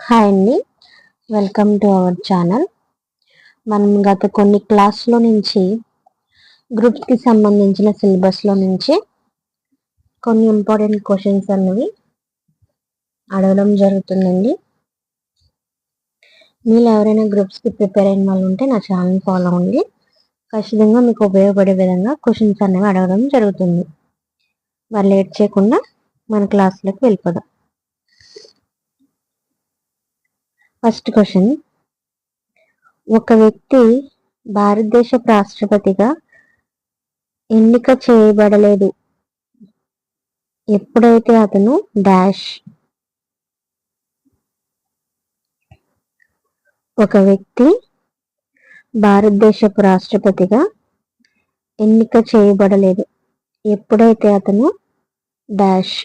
Hi అండి, welcome to our channel. మనం గత కొన్ని క్లాస్లో నుంచి గ్రూప్స్కి సంబంధించిన సిలబస్లో నుంచి కొన్ని ఇంపార్టెంట్ క్వశ్చన్స్ అనేవి అడగడం జరుగుతుందండి. మీరు ఎవరైనా గ్రూప్స్కి ప్రిపేర్ అయిన వాళ్ళు ఉంటే నా ఛానల్ ఫాలో అవ్వండి. ఖచ్చితంగా మీకు ఉపయోగపడే విధంగా క్వశ్చన్స్ అనేవి అడగడం జరుగుతుంది. మరి లేట్ చేయకుండా మన క్లాస్లోకి వెళ్ళిపోదాం. ఫస్ట్ క్వశ్చన్, ఒక వ్యక్తి భారతదేశ రాష్ట్రపతిగా ఎన్నిక చేయబడలేదు ఎప్పుడైతే అతను డాష్. ఒక వ్యక్తి భారతదేశపు రాష్ట్రపతిగా ఎన్నిక చేయబడలేదు ఎప్పుడైతే అతను డాష్.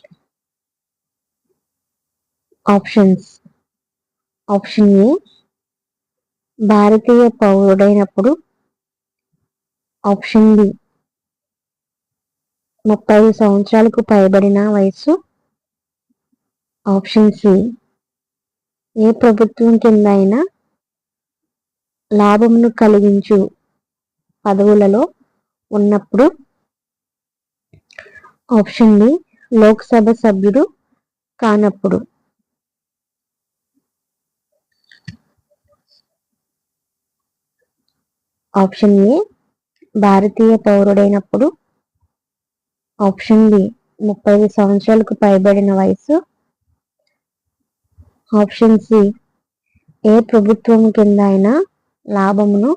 ఆప్షన్స్: ఆప్షన్ ఏ భారతీయ పౌరుడైనప్పుడు, ఆప్షన్ బి 30 సంవత్సరాలకు పైబడిన వయసు, ఆప్షన్ సి ఏ ప్రభుత్వం కింద అయినా లాభమును కలిగించు పదవులలో ఉన్నప్పుడు, ఆప్షన్ డి లోక్సభ సభ్యుడు కానప్పుడు. ఆప్షన్ ఏ భారతీయ పౌరుడైనప్పుడు, ఆప్షన్ బి 30 సంవత్సరాలకు పైబడిన వయసు, ఆప్షన్ సి ఏ ప్రభుత్వం కింద అయినా లాభమును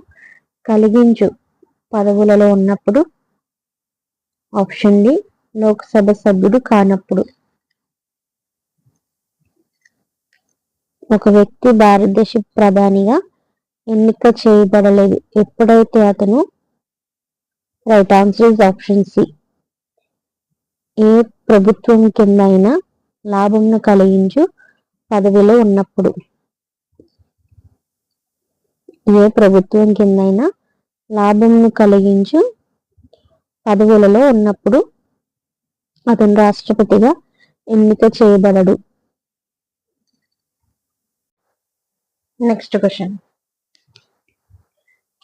కలిగించు పదవులలో ఉన్నప్పుడు, ఆప్షన్ డి లోక్సభ సభ్యుడు కానప్పుడు. ఒక వ్యక్తి భారతదేశ ప్రధానిగా ఎన్నిక చేయబడలేదు ఎప్పుడైతే అతను, right answer is option C ఏ ప్రభుత్వం కింద అయినా లాభమును కలిగించు పదవిలో ఉన్నప్పుడు. ఏ ప్రభుత్వం కింద అయినా లాభమును కలిగించు పదవులలో ఉన్నప్పుడు అతను రాష్ట్రపతిగా ఎన్నిక చేయబడడు. నెక్స్ట్ క్వశ్చన్,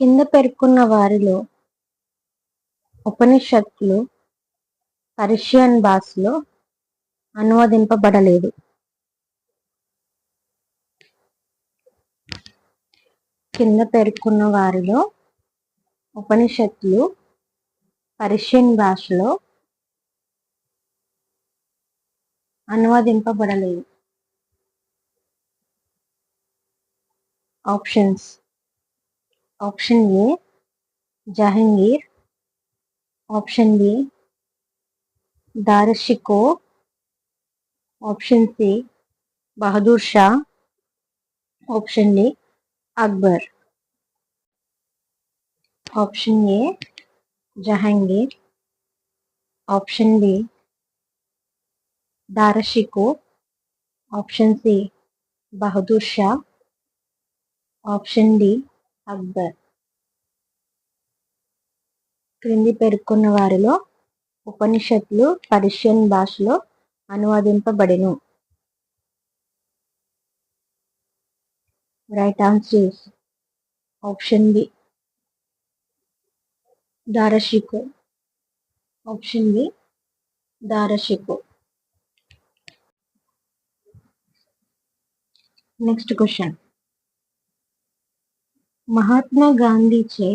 కింద పేర్కొన్న వారిలో ఉపనిషత్తులు పర్షియన్ భాషలో అనువదింపబడలేదు. కింద పేర్కొన్న వారిలో ఉపనిషత్తులు పర్షియన్ భాషలో అనువదింపబడలేదు. Options: option A Jahangir, option B Dara Shikoh, option C Bahadur Shah, option D Akbar. Option A Jahangir, option B Dara Shikoh, option C Bahadur Shah, option D Akbar. క్రింది పేర్కొన్న వారిలో ఉపనిషత్తులు పర్షియన్ భాషలో అనువదింపబడెను. Right answer is option B Dara Shikoh. Option B Dara Shikoh. Next question, Mahatma గాంధీచే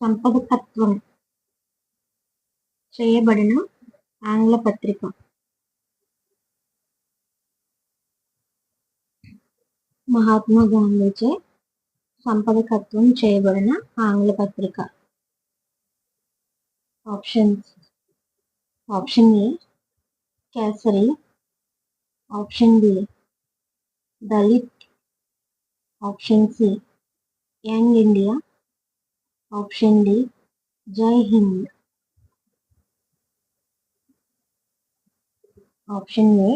సంపాదకత్వం చేయబడిన ఆంగ్ల పత్రిక. మహాత్మా గాంధీచే సంపాదకత్వం చేయబడిన ఆంగ్ల పత్రిక. Options: option A Kesari, option B Dalit, option C young India, option D Jai Hind. Option A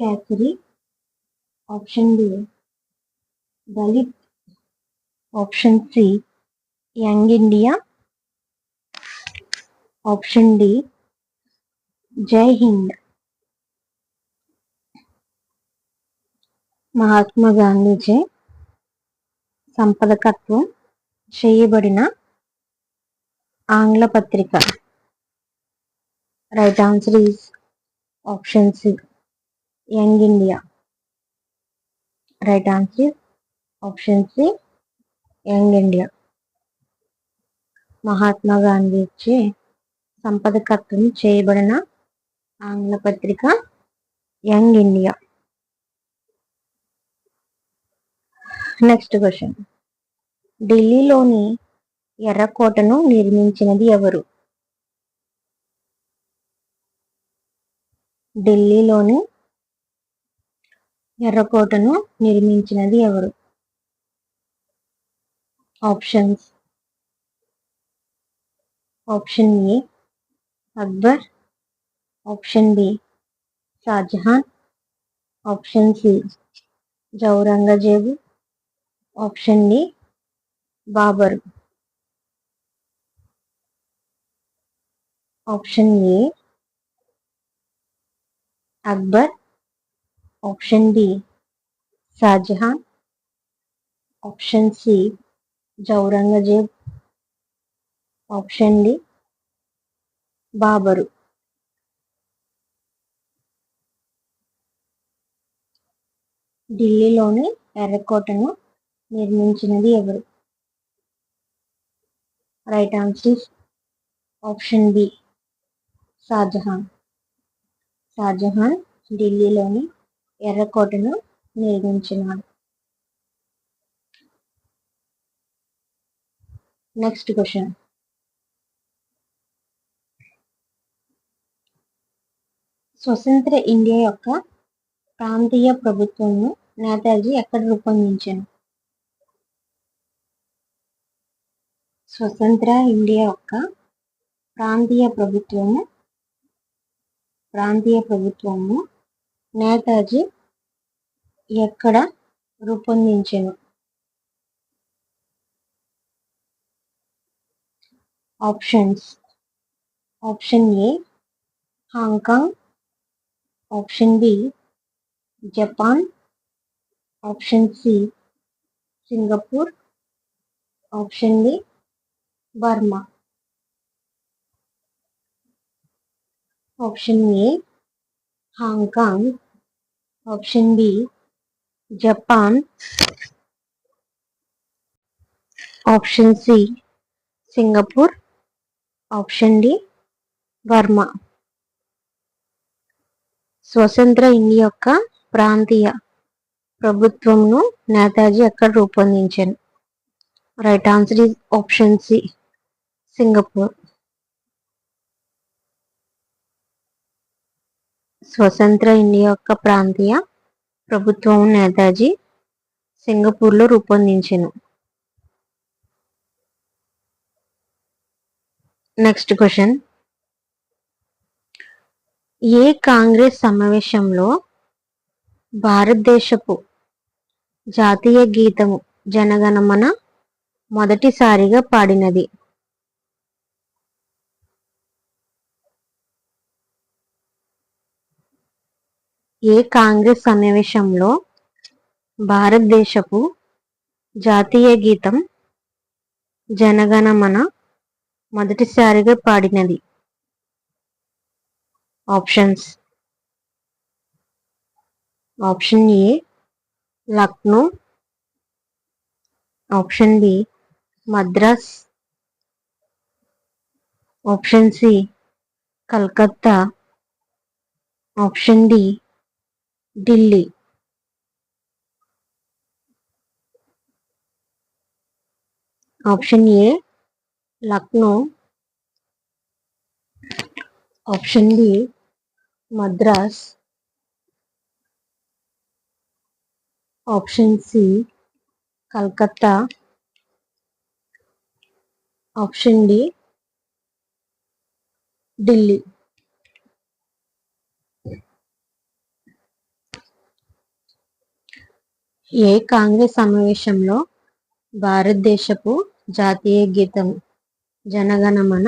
Kesari, option B Dalit, option C young India, option D Jai Hind. Mahatma గాంధీచే సంపాదకత్వం చేయబడిన ఆంగ్ల పత్రిక. Right answer is option C, young India. Right answer option C, young India. Mahatma గాంధీచే సంపాదకత్వం చేయబడిన ఆంగ్ల పత్రిక యంగ్ ఇండియా. Next question. ఢిల్లీలోని ఎర్రకోటను నిర్మించినది ఎవరు? ఢిల్లీలోని ఎర్రకోటను నిర్మించినది ఎవరు? Options. Option A Akbar, option B Shahjahan, option C Aurangzeb, option D Babur. Option A Akbar, option B Shahjahan, option C Aurangzeb, option D Babur. ఢిల్లీలోని ఎర్రకోటను నిర్మించినది ఎవరు? Right answer option B Shahjahan. Shahjahan ఢిల్లీలోని ఎర్రకోటను నిర్మించినాడు. Next question. స్వతంత్ర ఇండియా యొక్క ప్రాంతీయ ప్రభుత్వంను నేతాజీ ఎక్కడ రూపొందించారు? స్వతంత్ర ఇండియా యొక్క ప్రాంతీయ ప్రభుత్వము నేతాజీ ఎక్కడ రూపొందించారు? Options. Option A Hong Kong, option B Japan, option C Singapore, option D Burma. Option A Hong Kong, option B Japan, option C Singapore, option D Burma. స్వతంత్ర ఇండియా యొక్క ప్రాంతీయ ప్రభుత్వంను నేతాజీ ఎక్కడ రూపొందించారు? Right answer is option C Singapore. స్వతంత్ర India యొక్క ప్రాంతీయ ప్రభుత్వం నేతాజీ సింగపూర్లో రూపొందించెను. Next question. ఏ కాంగ్రెస్ సమావేశంలో భారతదేశపు జాతీయ గీతము జనగణమన మొదటిసారిగా పాడినది? ఏ కాంగ్రెస్ సమావేశంలో భారతదేశపు జాతీయ గీతం జనగణమన మొదటిసారిగా పాడినది? Options. Option A Lucknow, option B Madras, option C Calcutta, option D Delhi. Option A Lucknow, option B Madras, option C Calcutta, option D Delhi. ఏ కాంగ్రెస్ సమావేశంలో భారతదేశపు జాతీయ గీతం జనగణమన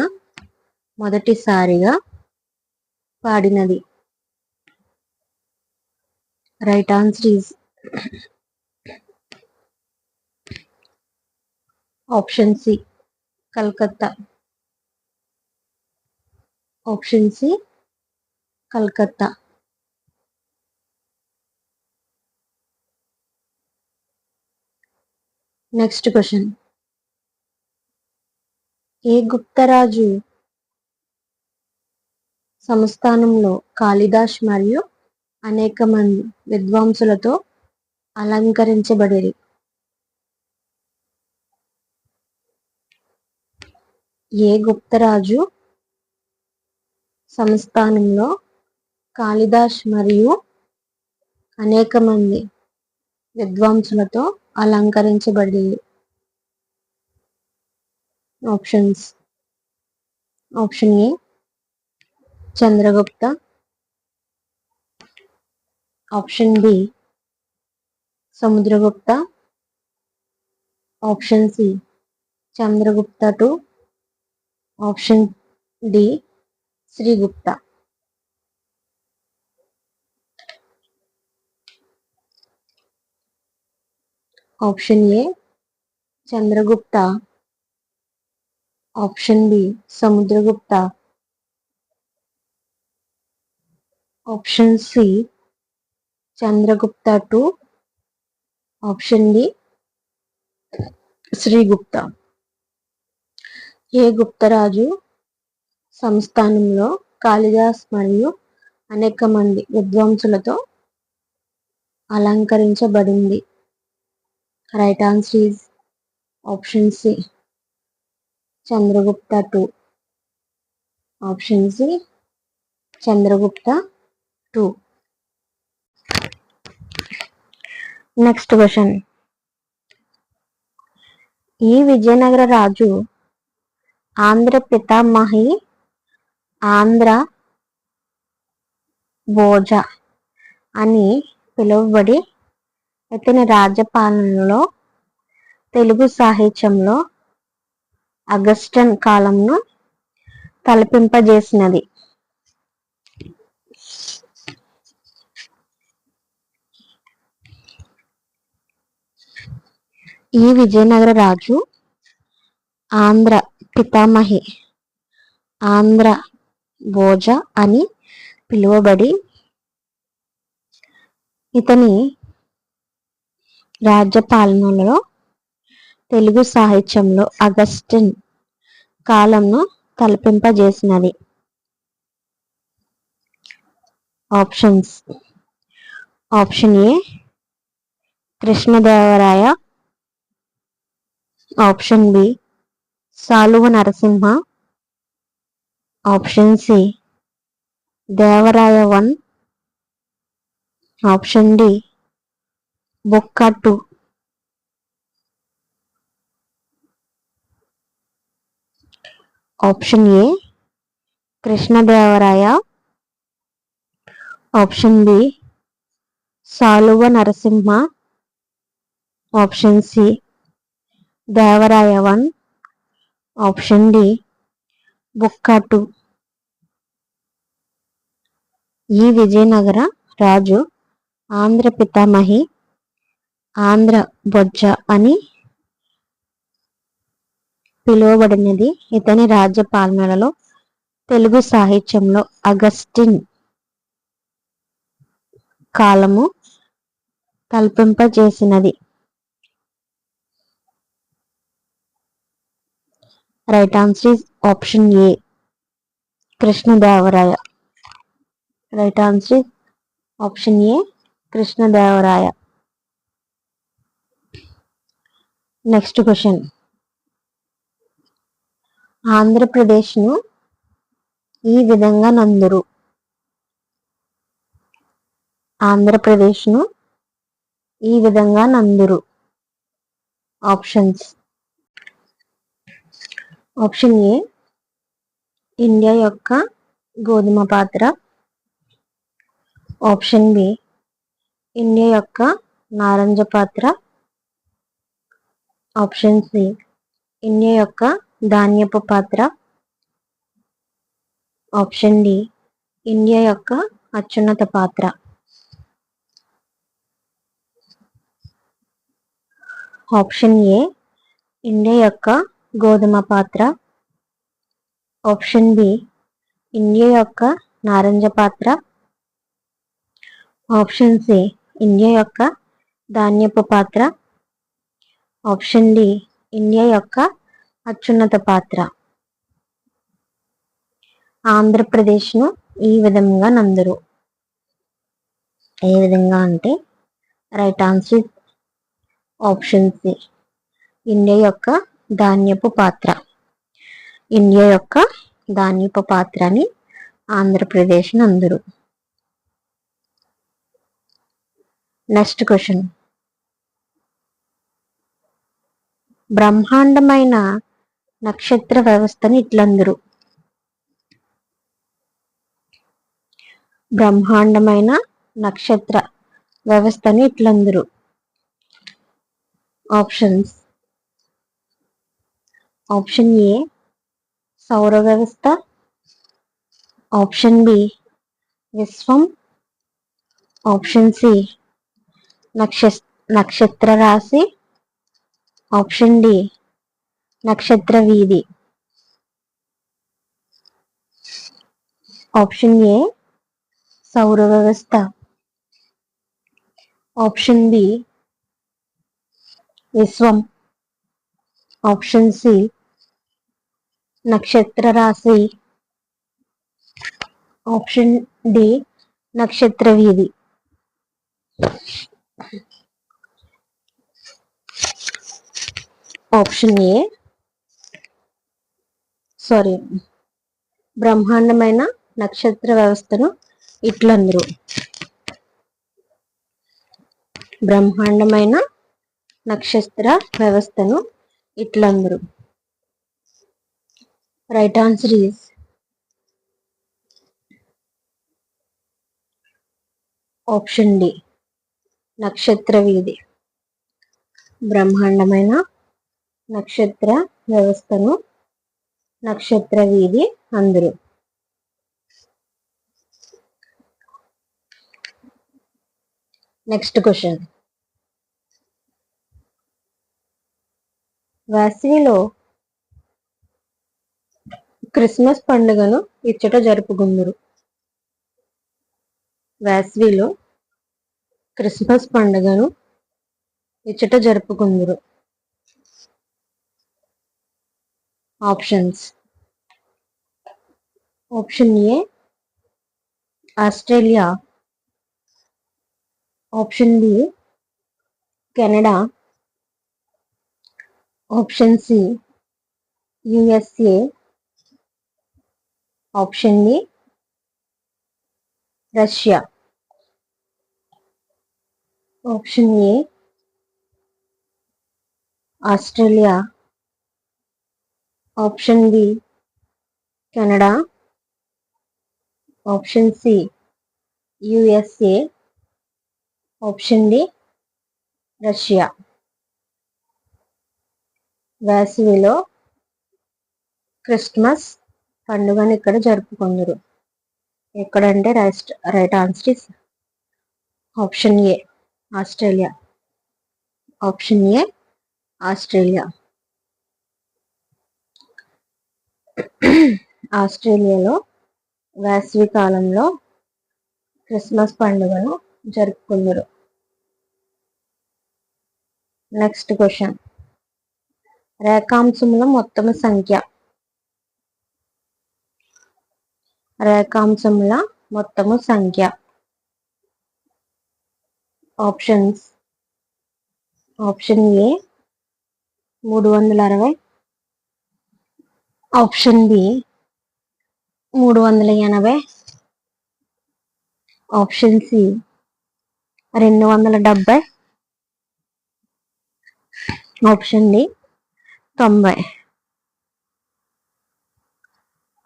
మొదటిసారిగా పాడినది. Right answer is option C Calcutta. Option C Calcutta. Next question. ఏ గుప్తరాజు సంస్థానంలో కాళిదాస్ మరియు అనేక మంది విద్వాంసులతో అలంకరించబడిరి? ఏ గుప్తరాజు సంస్థానంలో కాళిదాస్ మరియు అనేక మంది విద్వాంసులతో అలంకరించబడింది? Options. Option A Chandragupta. Option B Samudragupta. Option C Chandragupta 2. Option D Srigupta. Option A Chandragupta. Option B Samudragupta. Option C Chandragupta 2. Option D Srigupta. ఏ గుప్తరాజు సంస్థానంలో కాళిదాస్ మరియు అనేక మంది విద్వాంసులతో అలంకరించబడింది? Right answer is option C Chandragupta 2. Option C Chandragupta 2. Next question. ఈ విజయనగర రాజు ఆంధ్ర పితామహి ఆంధ్ర భోజ అని పిలువబడి ఇతని రాజ్యపాలనలో తెలుగు సాహిత్యంలో అగస్టన్ కాలంను తలపింపజేసినది? ఈ విజయనగర రాజు ఆంధ్ర పితామహి ఆంధ్ర భోజ అని పిలువబడి ఇతని రాజ్యపాలనలో తెలుగు సాహిత్యంలో అగస్టిన్ కాలంను తలపింపజేసినది? Options. Option A Krishnadevaraya. Option B Saluva Narasimha. Option C Devaraya 1. Option D Bukka 2. Option A Krishnadevaraya. Option B Saluva Narasimha. Option C Devaraya 1. Option D Bukka 2. ఈ విజయనగర రాజు ఆంధ్ర పితామహి ఆంధ్ర బొజ్జ అని పిలువబడినది ఇతని రాజ్యపాలనలో తెలుగు సాహిత్యంలో అగస్టిన్ కాలము తలపింపజేసినది? Right answer is option A Krishnadevaraya. Right answer is option A Krishnadevaraya. Next question. ఆంధ్రప్రదేశ్ను ఈ విధంగా నందురు? ఆంధ్రప్రదేశ్ను ఈ విధంగా నందురు? ఆప్షన్స్. ఆప్షన్ ఏ ఇండియా యొక్క గోధుమ పాత్ర. ఆప్షన్ బి ఇండియా యొక్క నారింజ పాత్ర. ఆప్షన్ సి ఇండియా యొక్క ధాన్యపు పాత్ర. ఆప్షన్ డి ఇండియా యొక్క అత్యున్నత పాత్ర. ఆప్షన్ ఏ ఇండియా యొక్క గోధుమ పాత్ర. ఆప్షన్ బి ఇండియా యొక్క నారింజ పాత్ర. ఆప్షన్ సి ఇండియా యొక్క ధాన్యపు పాత్ర. ఆప్షన్ డి ఇండియా యొక్క అత్యున్నత పాత్ర. ఆంధ్రప్రదేశ్ను ఈ విధంగా నందరు. ఏ విధంగా అంటే right answer option C India యొక్క ధాన్యపు పాత్ర. ఇండియా యొక్క ధాన్యపు పాత్రని ఆంధ్రప్రదేశ్ నందరు. Next question. బ్రహ్మాండమైన నక్షత్ర వ్యవస్థని ఇట్లందరు. బ్రహ్మాండమైన నక్షత్ర వ్యవస్థని ఇట్లందరు. ఆప్షన్స్. ఆప్షన్ ఏ సౌర వ్యవస్థ. ఆప్షన్ బి విశ్వం. ఆప్షన్ సి నక్షత్ర రాశి. ఆప్షన్ డి నక్షత్ర వీధి. ఆప్షన్ ఏ సౌర వ్యవస్థ. ఆప్షన్ బి విశ్వం. ఆప్షన్ సి నక్షత్ర రాశి. ఆప్షన్ డి నక్షత్ర వీధి. ఆప్షన్ ఏ బ్రహ్మాండమైన నక్షత్ర వ్యవస్థను ఇట్లందరు. బ్రహ్మాండమైన నక్షత్ర వ్యవస్థను ఇట్లందరు. Right answer is option D నక్షత్ర వీధి. బ్రహ్మాండమైన నక్షత్ర వ్యవస్థను నక్షత్ర వీధి అందరు. Next question. వేసవిలో క్రిస్మస్ పండుగను ఇచ్చట జరుపుకుందరు. వేసవిలో క్రిస్మస్ పండుగను ఇచ్చట జరుపుకుందరు. Options. Option A Australia. Option B Canada. Option C USA. Option D Russia. Option A Australia. Option B Canada. Option C USA. Option D Russia. వేసవిలో క్రిస్మస్ పండుగను ఇక్కడ జరుపుకుందరు. ఎక్కడంటే right answer is option A Australia. Option A Australia. ఆస్ట్రేలియాలో వేసవి కాలంలో Christmas పండుగను జరుపుకుందరు. Next question. రేఖాంశముల మొత్తము సంఖ్య. రేఖాంశముల మొత్తము సంఖ్య. Options. Option A 360. Option B 380. Option C 270. Option D 90.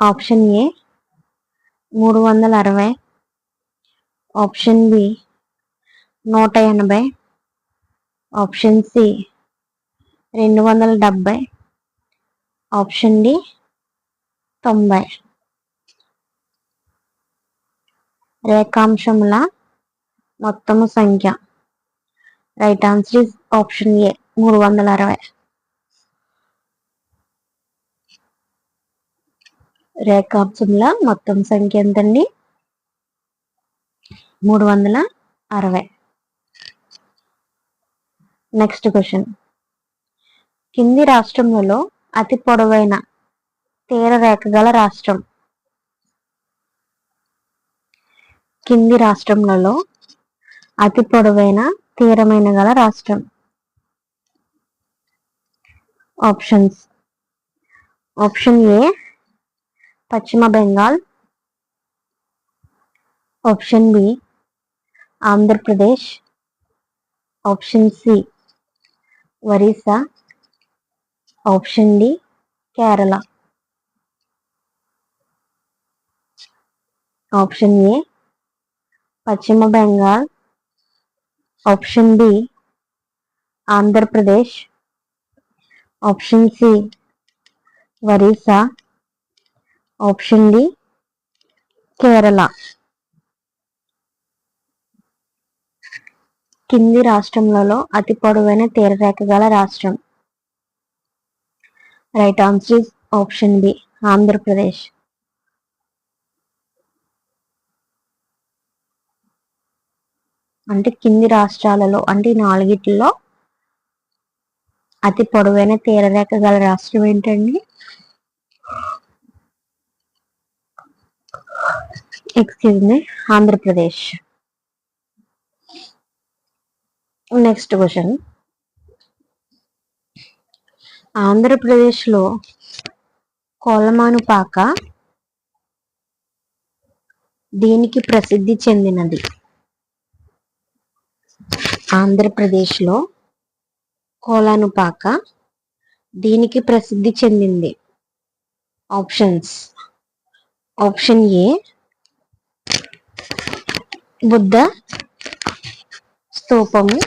Option A 360. Option B 180. Option C 270. Option D 90. రేఖాంశముల మొత్తము సంఖ్య. Right answer is option A 360. రేఖాంశముల మొత్తం సంఖ్య ఎంతండి? 360. Next question. కింది రాష్ట్రములలో అతి పొడవైన తీర రేఖ గల రాష్ట్రం. కింది రాష్ట్రములలో అతి పొడవైన తీరమైన గల రాష్ట్రం. ఆప్షన్స్. ఆప్షన్ ఏ పశ్చిమ Bengal. Option B Andhra Pradesh. Option C Orissa. Option D Kerala. Option A పశ్చిమ Bengal. Option B Andhra Pradesh. Option C Orissa. Option D Kerala. కింది రాష్ట్రములలో అతి పొడవైన తీరరేఖ గల రాష్ట్రం. Right answer is option B Andhra Pradesh. అంటే కింది రాష్ట్రాలలో అంటే 4 అతి పొడవైన తీరరేఖ గల రాష్ట్రం ఏంటండి? Excuse me, Andhra Pradesh. Next question. ఆంధ్రప్రదేశ్లో కొలమానుపాక దేనికి ప్రసిద్ధి చెందినది? ఆంధ్రప్రదేశ్లో కోలానుపాక దీనికి ప్రసిద్ధి చెందింది? ఆప్షన్స్. ఆప్షన్ ఏ బుద్ధ స్తూపము.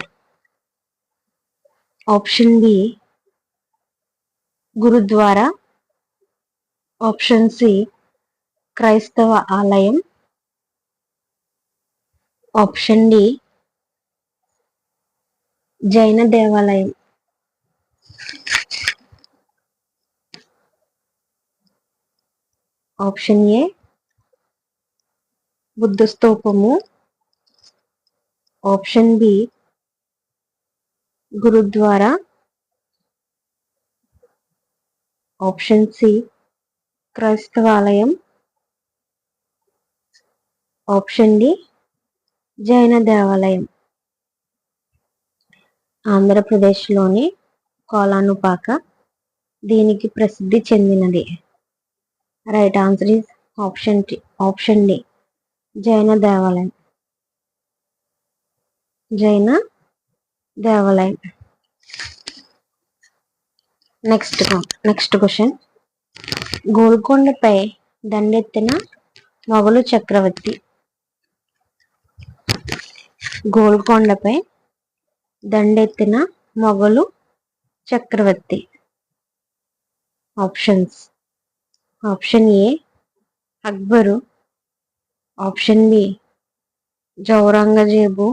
Option B gurudwara. Option C క్రైస్తవ ఆలయం. ఆప్షన్ డి జైన దేవాలయం. ఆప్షన్ ఏ బుద్ధ స్తూపము. Option B gurudwara. Option C క్రైస్తవాలయం. ఆప్షన్ డి జైన దేవాలయం. ఆంధ్రప్రదేశ్లోని కోలానుపాక దీనికి ప్రసిద్ధి చెందినది? Right answer is option D జైన దేవాలయం. జైన దేవాలయం. Next question. గోల్కొండపై దండెత్తిన మొఘలు చక్రవర్తి. గోల్కొండపై దండెత్తిన మొఘలు చక్రవర్తి. Options. Option A Akbar. Option B Aurangzeb.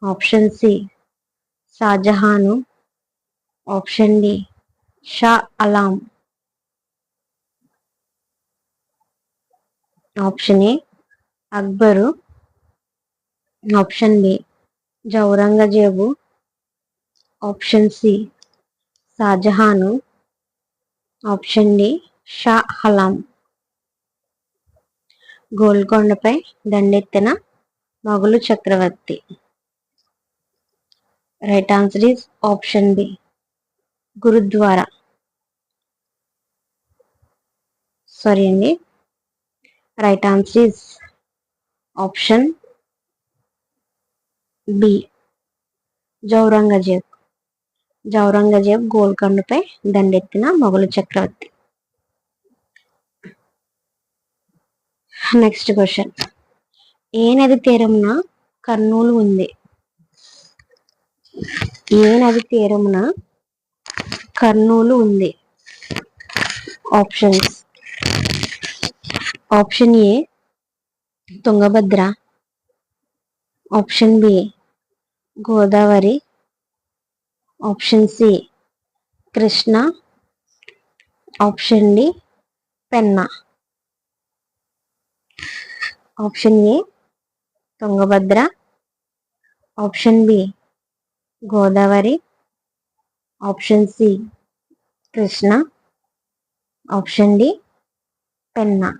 Option C Shahjahan. Option D Shah Alam. Option A Akbar. Option B Aurangzeb. Option C Shahjahan. Option D Shah Alam. గోల్కొండపై దండెత్తిన మొఘలు చక్రవర్తి. Right answer is option B gurudwara. Sorry అండి. Right answer is option B Aurangzeb. గోల్కొండపై దండెత్తిన మొఘలు చక్రవర్తి. Next question. ఏ నది తీరమున కర్నూలు ఉంది? ఏ నది తీరమున కర్నూలు ఉంది? Options. Option A Tungabhadra. Option B Godavari. Option C Krishna. Option D Penna. Option A Tungabhadra. Option B Godavari. Option C Krishna. Option D Penna.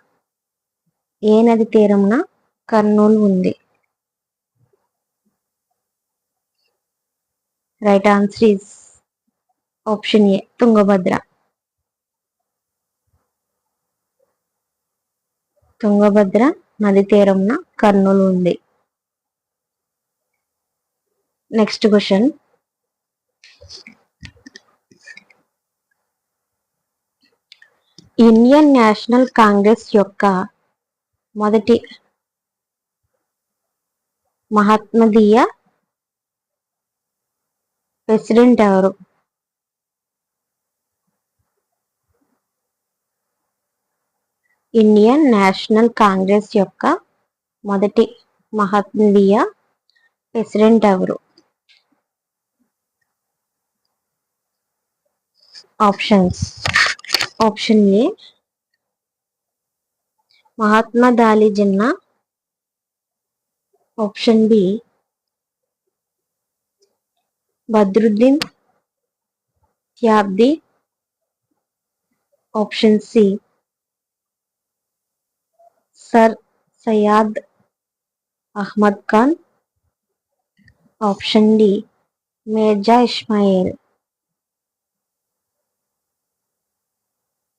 ఏ నది తీరమున కర్నూలు ఉంది? Right answer is option A Tungabhadra. Tungabhadra నది తీరమున కర్నూలు ఉంది. Next question. Indian National Congress యొక్క మొదటి మహాత్మదీయ ప్రెసిడెంట్ ఎవరు? ఇండియన్ నేషనల్ కాంగ్రెస్ యొక్క మొదటి మహాత్మదీయ ప్రెసిడెంట్ ఎవరు? ఆప్షన్స్. ఆప్షన్ ఏ మహాత్మా దాలి Jinnah. Option B Badruddin Tyabji. Option C sir Syed Ahmad Khan. Option D Mirza Ismail.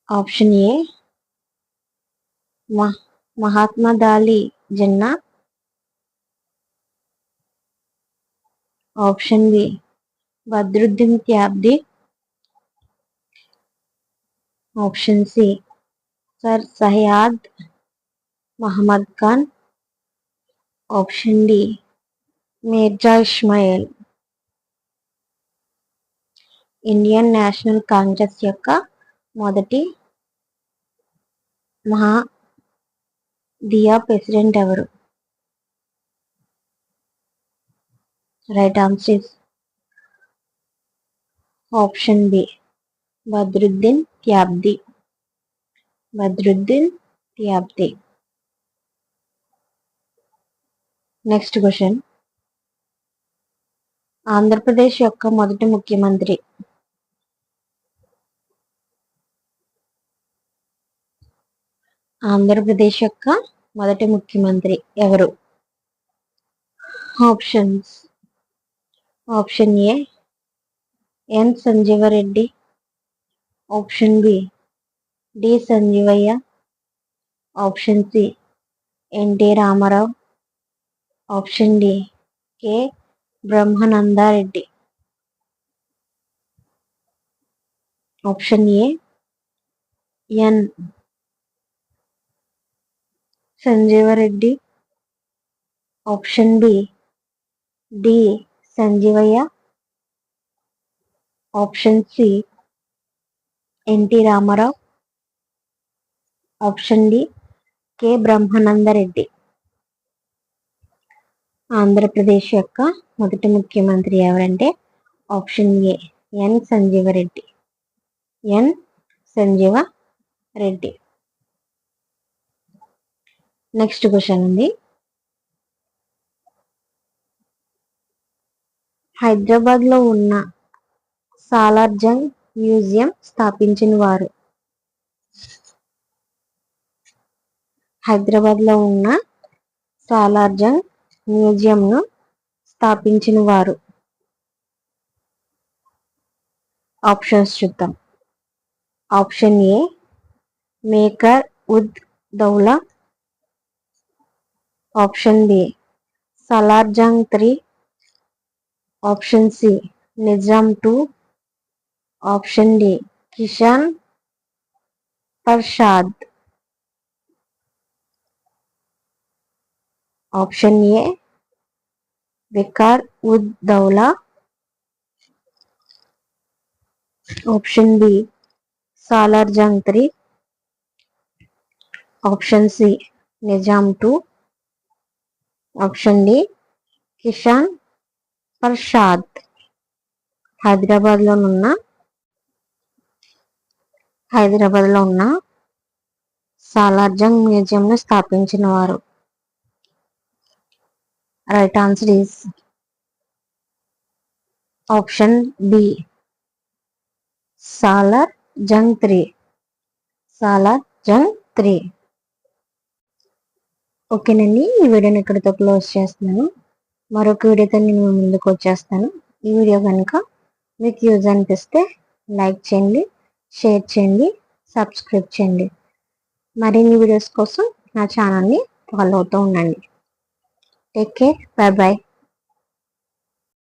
Option A మహాత్మా దాలి Jinnah. Option B Badruddin Tyabji. Option C sir Syed Mohammad Khan. Option D Mirza Ismail. Indian National Congress యొక్క మొదటి మహాదీయ ప్రెసిడెంట్ ఎవరు? Right answer option B Badruddin Tyabji. Badruddin Tyabji. Next question. Andhra Pradesh యొక్క మొదటి ముఖ్యమంత్రి? ఆంధ్రప్రదేశ్ యొక్క మొదటి ముఖ్యమంత్రి ఎవరు? Options. Option A N Sanjeeva Reddy. Option B D Sanjivayya. Option C N T Rama Rao. Option D K Brahmananda Reddy. Option A N Sanjeeva Reddy. Option B D Sanjivayya. Option C N T Rama Rao. Option D K Brahmananda Reddy. Andhra Pradesh యొక్క మొదటి ముఖ్యమంత్రి ఎవరంటే option A N Sanjiva Reddy. N Sanjiva Reddy. Next question ఉంది. హైదరాబాద్ లో ఉన్న Salar Jung museum స్థాపించిన వారు? హైదరాబాద్ లో ఉన్న సాలార్జంగ్ మ్యూజియం ను స్థాపించిన వారు? ఆప్షన్స్ చూద్దాం. ఆప్షన్ ఏ మేకర్ ఉద్ దౌలా. Option B Salar Jung 3. Option C Nizam 2. Option D Kishan Pershad. Option A మేకర్ ఉద్ దౌలా. Option B Salar Jung 3. Option C Nizam 2. Option D Kishan Prasad. Hyderabad లో ఉన్న సాలార్జంగ్ మ్యూజియం ను స్థాపించిన వారు. Right answer is option B Salar Jung 3. Salar Jung 3. ఓకేనండి, ఈ వీడియోని ఇక్కడితో క్లోజ్ చేస్తున్నాను. మరొక వీడియోతో నేను ముందుకు వచ్చేస్తాను. ఈ వీడియో కనుక మీకు యూజ్ అనిపిస్తే లైక్ చేయండి, షేర్ చేయండి, సబ్స్క్రైబ్ చేయండి. మరిన్ని వీడియోస్ కోసం నా ఛానల్ని ఫాలో అవుతూ ఉండండి. Take care, bye bye.